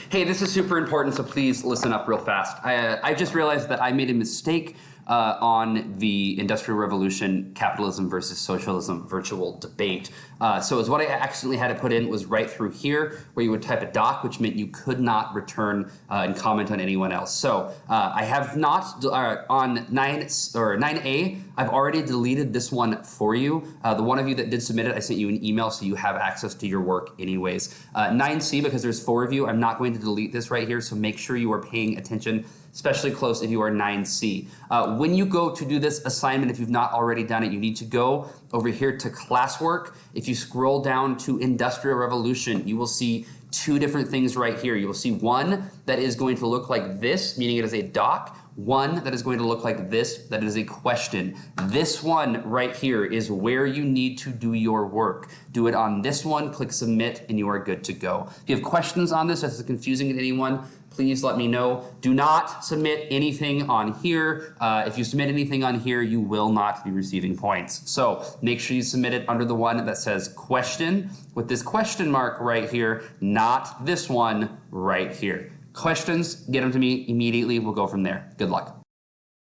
Hey, this is super important, so please listen up real fast. I just realized that I made a mistake on the Industrial Revolution, capitalism versus socialism virtual debate. So what I accidentally had to put in was right through here, where you would type a doc, which meant you could not return and comment on anyone else. So I have not, on 9A, I've already deleted this one for you. The one of you that did submit it, I sent you an email so you have access to your work anyways. 9C, because there's 4 of you, I'm not going to delete this right here, so make sure you are paying attention, especially close if you are 9C. When you go to do this assignment, if you've not already done it, you need to go over here to classwork. If you scroll down to Industrial Revolution, you will see 2 different things right here. You will see one that is going to look like this, meaning it is a doc. One that is going to look like this, that is a question. This one right here is where you need to do your work. Do it on this one, click submit, and you are good to go. If you have questions on this, if it's confusing to anyone, please let me know. Do not submit anything on here. If you submit anything on here, you will not be receiving points. So make sure you submit it under the one that says question with this question mark right here, not this one right here. Questions, get them to me immediately. We'll go from there. Good luck.